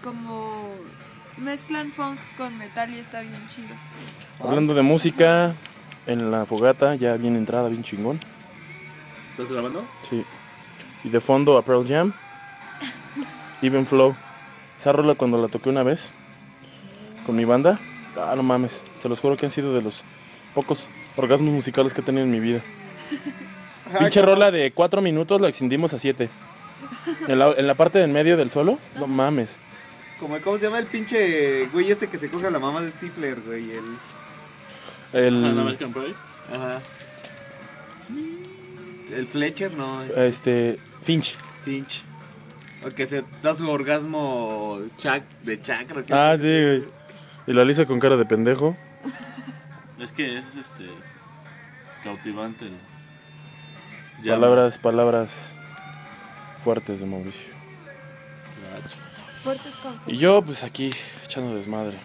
como mezclan funk con metal y está bien chido. Hablando de música, en la fogata ya bien entrada, bien chingón. ¿Estás grabando? Sí. Y de fondo a Pearl Jam, Even Flow. Esa rola cuando la toqué una vez con mi banda, no mames, se los juro que han sido de los pocos orgasmos musicales que he tenido en mi vida. Pinche rola de 4 minutos la extendimos a 7. En la parte del medio del solo, no mames. ¿Cómo se llama el pinche güey este que se coge a la mamá de Stifler, güey? El American Pie. Ajá. El Fletcher, no. Finch. Finch. O que se da su orgasmo de chakra. Sí, güey. Y la Lisa con cara de pendejo. Es que es cautivante. Palabras fuertes de Mauricio. Fuertes con... Y yo, pues aquí, echando desmadre.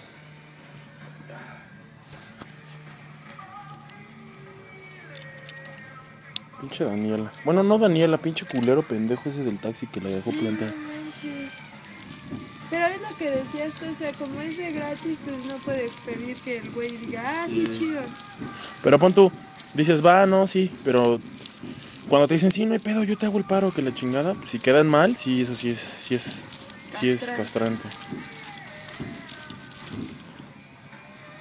Pinche Daniela. Bueno, no Daniela, pinche culero pendejo ese del taxi que la dejó plantar. Pero es lo que decías tú, o sea, como es de gratis, pues no puedes pedir que el güey diga, sí, chido. Pero pon tú, dices, no, sí, pero cuando te dicen, sí, no hay pedo, yo te hago el paro, que la chingada, pues, si quedan mal, sí, eso sí es castrante.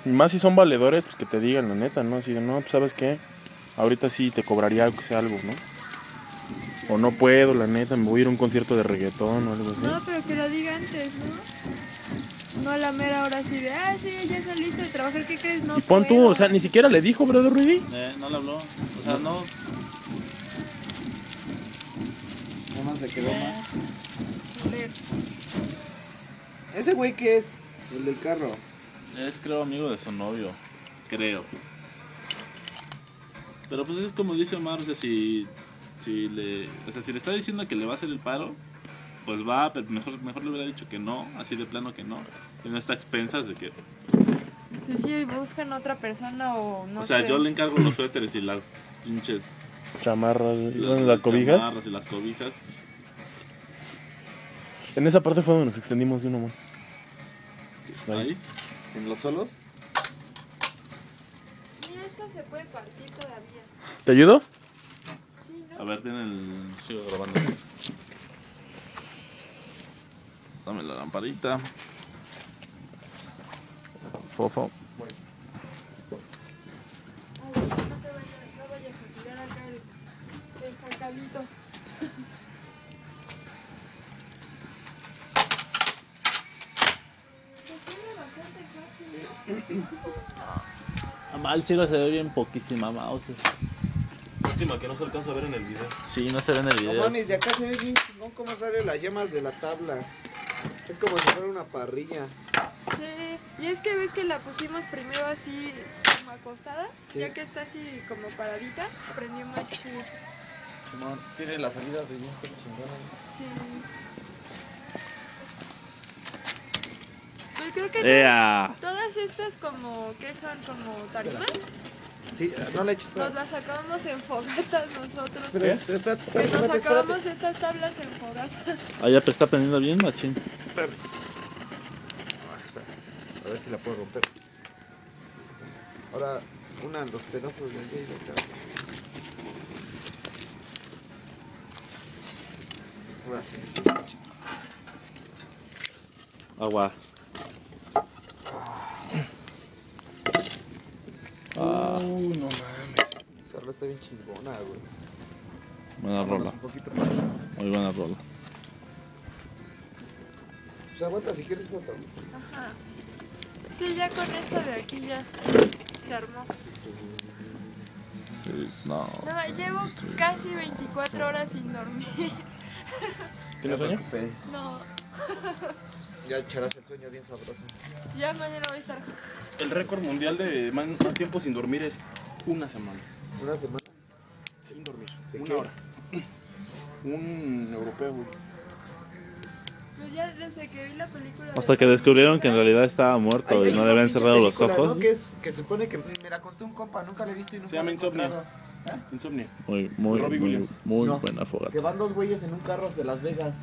Y más si son valedores, pues que te digan la neta, ¿no? Así de, no, pues sabes qué, ahorita sí te cobraría algo, que sea algo, ¿no? O no puedo, la neta, me voy a ir a un concierto de reggaetón o algo así. No, pero que lo diga antes, ¿no? No a la mera hora así de, sí, ya saliste de trabajar, ¿qué crees? No. Y pon tú, o sea, ni siquiera le dijo, brother Rudy. No le habló, o sea, no. Nada más le quedó mal. Joder. ¿Ese güey qué es? El del carro. Es, creo, amigo de su novio. Creo. Pero pues es como dice Omar, o sea, si le está diciendo que le va a hacer el paro, pues va, pero mejor le hubiera dicho que no, así de plano que no. Y no está a expensas de que... Pues sí, buscan otra persona o no sé. O sea, yo le encargo los suéteres y las pinches... Chamarras, las cobijas. Chamarras y las cobijas. En esa parte fue donde nos extendimos de un amor. Ahí. ¿En los solos? Mira, esta se puede partir todavía. ¿Te ayudo? Sí, ¿no? A ver, sigo grabando. Dame la lamparita. Fofo. No vayas a tirar acá el jacalito. El chico se ve bien poquísima mouse. Lástima que no se alcanza a ver en el video. Sí, no se ve en el No video. mames, de acá se ve bien chingón cómo salen las llamas de la tabla. Es como si fuera una parrilla. Sí, y es que ves que la pusimos primero así como acostada, Sí. ya que está así como paradita, prendió más chido. Simón, tiene las salidas de viento chingonas. Sí. Pues creo que todas estas como, ¿qué son? Como tarimas, Sí, no le eches nos las acabamos en fogatas nosotros. Espérate, Que nos acabamos estas tablas en fogatas. Ah, ya está prendiendo bien, machín. Espérame. A ver si la puedo romper. Ahora, los pedazos de allá y de acá. Ahora sí. Agua. No mames. Esa rola está bien chingona, güey. Buena rola. Un poquito más. Muy buena rola. Pues aguanta si quieres esa tabla. Ajá. Sí, ya con esto de aquí ya se armó. No. No, llevo casi 24 horas sin dormir. ¿Tienes sueño? No, Ya echarás el sueño bien sabroso. ya mañana voy a estar. El récord mundial de más tiempo sin dormir es una semana. ¿Una semana? Sin dormir. ¿De Una qué? hora. Un europeo, güey. Pues ya desde que vi la película. Hasta que descubrieron que en realidad estaba muerto y no le habían cerrado los ojos. ¿No? Que supone que me la contó un compa, nunca la he visto y nunca Se llama la he Insomnia. encontrado. Insomnia. Muy Robbie Williams. muy No. buena Que fogata. van dos güeyes en un carro de Las Vegas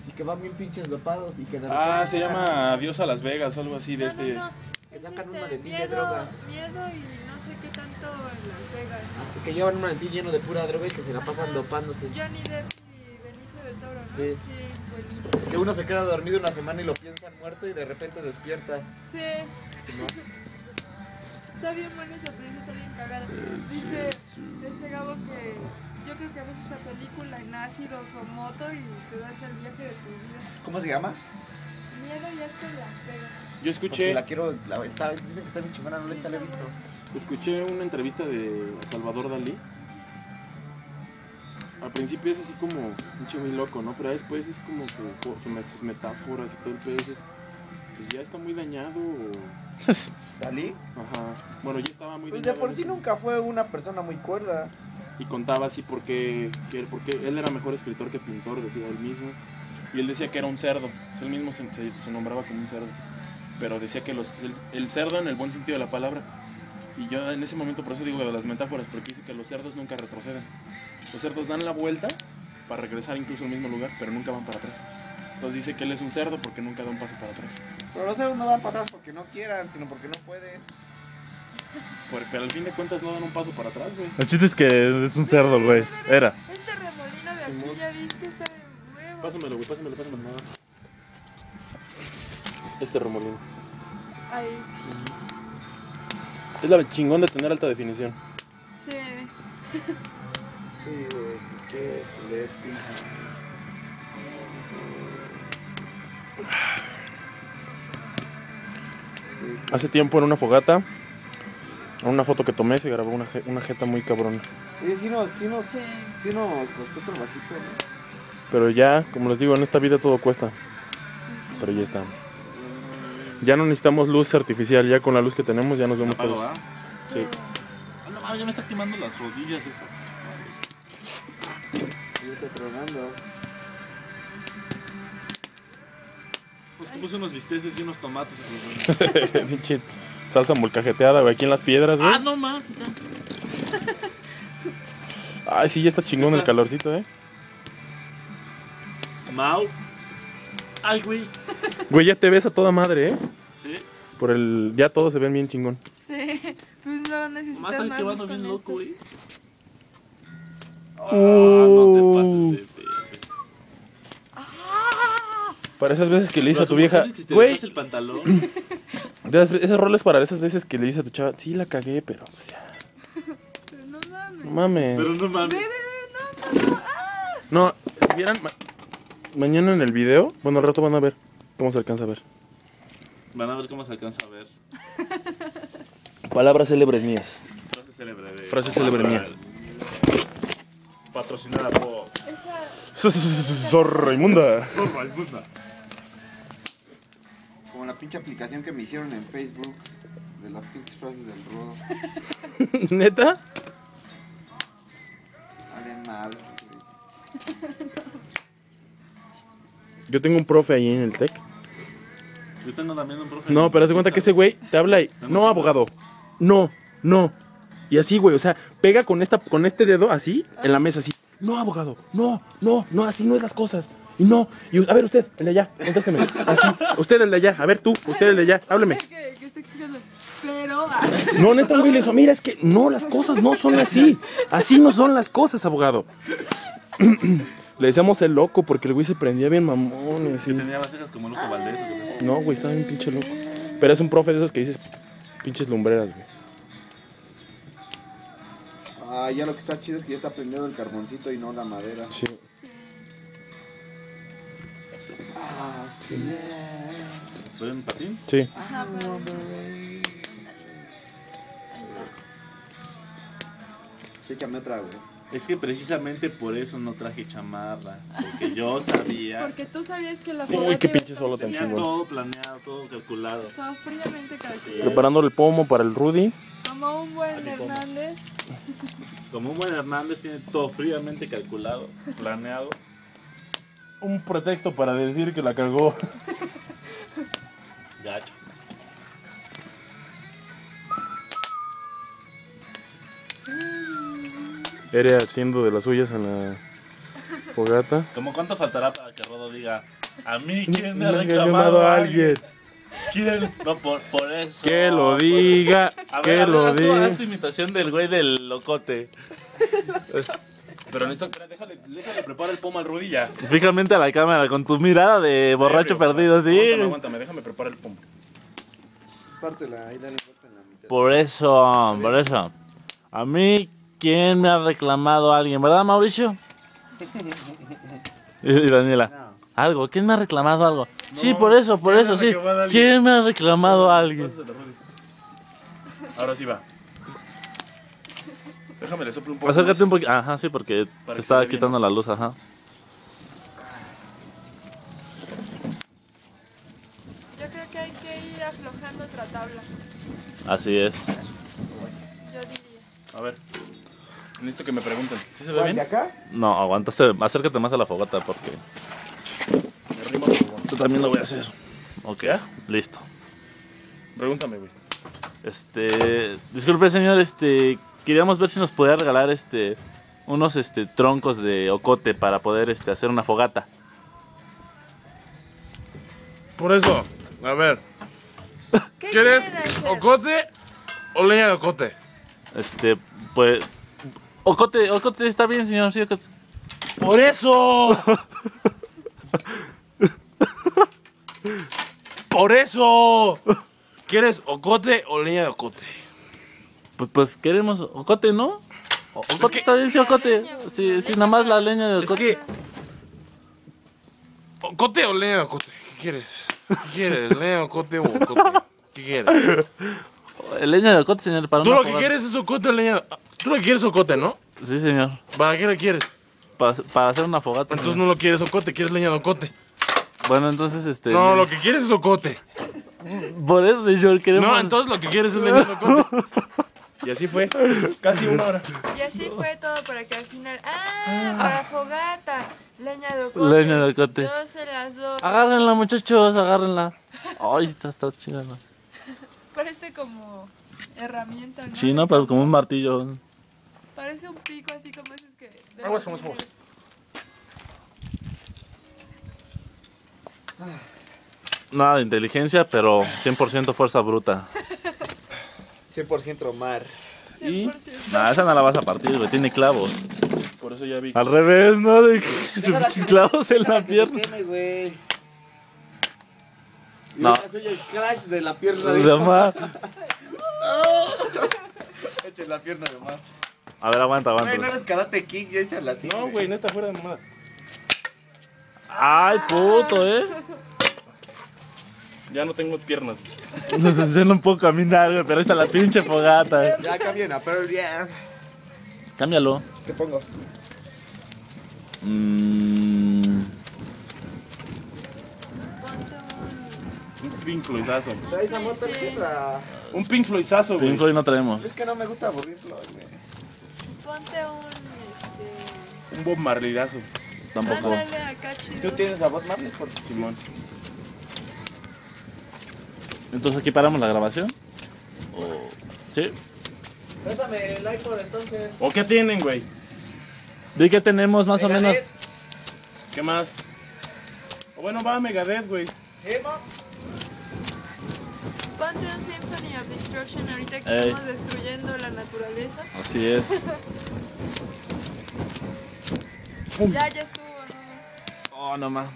Y que van bien pinches dopados y que de Ah, repente se llama Adiós a Las Vegas o algo así de No, este. no, no. Que Es sacan un este, maletín de miedo, droga. miedo y no sé qué tanto en Las Vegas. Que llevan un maletín lleno de pura droga y que se la pasan Ajá. dopándose. Johnny Depp y Benicio del Toro, ¿no? Sí. Buenísimo. Que uno se queda dormido una semana y lo piensan muerto y de repente despierta. Sí. ¿Sí, no? Está bien buena esa película, está bien cagada. Dice este Gabo que yo creo que a veces esta película en ácidos o moto y te das el viaje de tu vida. ¿Cómo se llama? Miedo y asco en Las Vegas. Yo Porque escuché, la quiero, dicen que está bien chingona, no la he visto. escuché una entrevista de Salvador Dalí. Al principio es así como pinche muy loco, ¿no? Pero después es como que sus metáforas y todo el pedo dices, pues ya está muy dañado. ¿Dalí? Ajá. Bueno, ya estaba muy Pues dañado. de por sí nunca fue una persona muy cuerda. Y contaba así porque él era mejor escritor que pintor, decía él mismo. Y él decía que era un cerdo. O sea, él mismo se nombraba como un cerdo. Pero decía que el cerdo en el buen sentido de la palabra. Y yo en ese momento por eso digo de las metáforas, porque dice que los cerdos nunca retroceden. Los cerdos dan la vuelta para regresar incluso al mismo lugar, pero nunca van para atrás. Entonces dice que él es un cerdo porque nunca da un paso para atrás. Pero los cerdos no van para atrás porque no quieran, sino porque no pueden. Pero al fin de cuentas no dan un paso para atrás, güey. El chiste es que es un cerdo, güey. Era. Este remolino de aquí ya viste, está de huevo. Pásamelo, güey, pásamelo. Este remolino. Ahí. Es la chingón de tener alta definición. Sí. Sí, güey, que le Hace tiempo en una fogata, en una foto que tomé, se grabó una jeta muy cabrona. Oye, sí nos costó trabajito, ¿no? Pero ya, como les digo, en esta vida todo cuesta. Pero ya está. Ya no necesitamos luz artificial, ya con la luz que tenemos ya nos vemos Apago, todos. ¿ah? Sí. Ah, no mames, ya me está quemando las rodillas esa. Yo estoy tronando. Pues que puse unos bisteces y unos tomates. Pinche salsa molcajeteada, güey, aquí en las piedras, güey. Ah, no mames. Ay, sí, ya está chingón el calorcito, Mau. Ay, güey. Güey, ya te ves a toda madre, Sí. Ya todos se ven bien chingón. Sí. Pues no Más necesitas está más. quemando luz bien con loco, esto. güey. Ah, no te pases de verga. Para esas veces que le dices Pero a tu ¿cómo vieja, sabes que te güey, dejas el pantalón? ese rol es para esas veces que le dices a tu chava, sí, la cagué, pero pues ya, Pero no mames. no mames. Pero no mames. No. No, si vieran mañana en el video, bueno, al rato van a ver cómo se alcanza a ver. Van a ver cómo se alcanza a ver. Palabras célebres mías. Frase célebre de... Frase célebre mía. Patrocinada por... Zorra inmunda. Zorra Inmunda. Como la pinche aplicación que me hicieron en Facebook de las pinches frases del rodo. ¿Neta? Valen madres, güey. Yo tengo un profe ahí en el TEC. Yo tengo también un profe. No, pero haz de cuenta que ese güey te habla y... No, abogado. No. Y así, güey, o sea, pega con este dedo así, en la mesa así. No, abogado. No, así no es las cosas. Y no. Y a ver, usted, el de allá, contésteme. Así. Usted, el de allá. A ver, tú, usted, el de allá. Hábleme. Que está explicando. Pero. No, neta, güey, le dijo, mira, es que no, las cosas no son así. Así no son las cosas, abogado. Le decíamos el loco porque el güey se prendía bien mamones. Que tenía las cejas como Loco Valdés. ¿O qué? No, güey, estaba bien pinche loco. Pero es un profe de esos que dices pinches lumbreras, güey. Ah, ya lo que está chido es que ya está prendido el carboncito y no la madera. Sí. Ah, sí. ¿Ven un patín? Sí. Ajá, pero. Sí, échame otra, güey. Es que precisamente por eso no traje chamarra. Porque yo sabía. Porque tú sabías que la Uy, fogata qué iba a pinche estar solo tan Tenía chingón. todo planeado, todo calculado. Estaba fríamente calculado. Preparando el pomo para el Rudy. Como un buen Aquí como. Hernández. Como un buen Hernández tiene todo fríamente calculado, planeado. Un pretexto para decir que la cagó. Gacho. Ere haciendo de las suyas en la fogata. ¿Cómo cuánto faltará para que Rodo diga, A mí, ¿quién me ha Me ha reclamado a alguien? ¿Quién? No, por eso. Que lo diga, A que ver, lo haz diga. tu imitación del güey del locote. Pero necesito, déjale prepara el pomo al Rudy ya. Fijamente a la cámara con tu mirada de borracho perdido, ¿sí? Aguántame, déjame preparar el pomo. Pártela, ahí dale un golpe en la mitad. Por eso. A mí, ¿quién me ha reclamado a alguien? ¿Verdad, Mauricio? Y Daniela. No. Algo, ¿quién me ha reclamado algo? Sí, por eso, sí. ¿Quién me ha reclamado a alguien? Ahora sí va. Déjame le soplo un poco. Acércate más. un poquito. Ajá, sí, porque Para te que estaba se vea quitando la luz, ajá. Yo creo que hay que ir aflojando otra tabla, Así es. yo diría. A ver. Necesito que me pregunten. ¿Sí se ve ¿Cuál, bien? de acá? No, acércate más a la fogata porque Me arrimo, pero bueno. yo también lo voy a hacer. Ok, ¿Ya? listo. Pregúntame, güey. Disculpe señor, queríamos ver si nos podía regalar unos troncos de ocote para poder hacer una fogata. Por eso, a ver, ¿Qué ¿quieres quieren hacer? ocote o leña de ocote? Pues ocote está bien, señor, sí, ocote. ¡Por eso! ¡Por eso! ¿Quieres ocote o leña de ocote? Pues queremos ocote, ¿no? Ocote está bien, sí, ocote. Sí, nada más la leña de Es ocote. que... ¿Ocote o leña de ocote? ¿Qué quieres? ¿Qué quieres? ¿Leña de ocote o ocote? ¿Qué quieres? Leña de ocote, señor, para Tú una lo que fogata. quieres es ocote o leña de... Tú lo que quieres es ocote, ¿no? Sí, señor. ¿Para qué lo quieres? Para hacer una fogata. Entonces señor. no lo quieres ocote, quieres leña de ocote. Bueno, entonces, No, lo que quieres es ocote. Por eso, señor, queremos... No, entonces lo que quieres es leña de ocote. Y así fue. Casi una hora. Y así fue todo para que al final. Para fogata. Leña de ocote. Leña de ocote. Yo se las doy. Agárrenla, muchachos, agárrenla. Ay, está chida, ¿no? Parece como herramienta, ¿no? Sí, ¿no? Pero como un martillo. Parece un pico así como esos que. de Aguas, los aguas, aguas. Nada de inteligencia, pero 100% fuerza bruta. 100% mar. Y 100%. Nah, esa no la vas a partir, güey, tiene clavos. por eso ya vi. Al revés, ¿no? De sus clavos en la pierna. güey. No. Soy el crash de la pierna De Omar. Echa la pierna de Omar. A ver, aguanta. Güey, no eres karate king, ya échala así. No, güey, neta, fuera de mamada. Ay, puto, Ya no tengo piernas. No no puedo caminar, güey, pero ahí está la pinche fogata. Ya cambien a Pearl Jam. Cámbialo. ¿Qué pongo? Ponte Un Pink Floydazo. Traes a Motorhead. Un Pink Floydazo, güey. Pink Floyd no traemos. Es que no me gusta aburrirlo, güey. ponte Un Bob Marleydazo. Tampoco. ándale acá chido. ¿Tú tienes a Bob Marley? Por Simón. Entonces aquí paramos la grabación. Sí. Pésame el iPhone entonces. ¿O qué tienen, güey? Di que tenemos más o menos. Megadeth. ¿Qué más? O bueno, va a Megadeth, güey. Ponte un Symphony of Destruction ahorita que Ey. estamos destruyendo la naturaleza. Así es. Ya estuvo, ¿no? Oh, no más.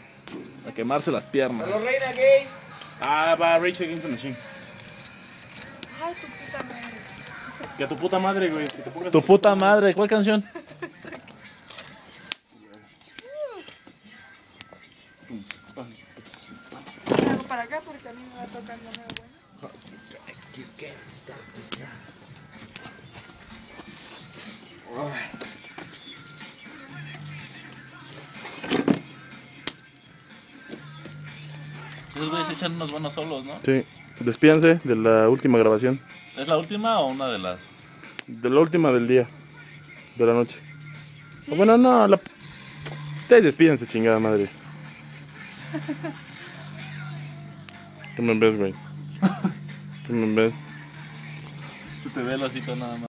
A quemarse las piernas. Los Reina Gay. Ah, va Rage Against the Machine. Ay, tu puta madre. Que a tu puta madre, güey. Que te pongas Tu puta madre, ¿cuál canción? Me hago para acá porque a mí me va tocando nuevo, bueno. You can't stop this now. Esos güeyes echan unos buenos solos, ¿no? Sí. Despídanse de la última grabación. ¿Es la última o una de las...? De la última del día. De la noche. O bueno, no, la... Ustedes despídense, chingada madre. ¿Qué me ves, güey? ¿Qué me ves? Se te ve el hocico nada más.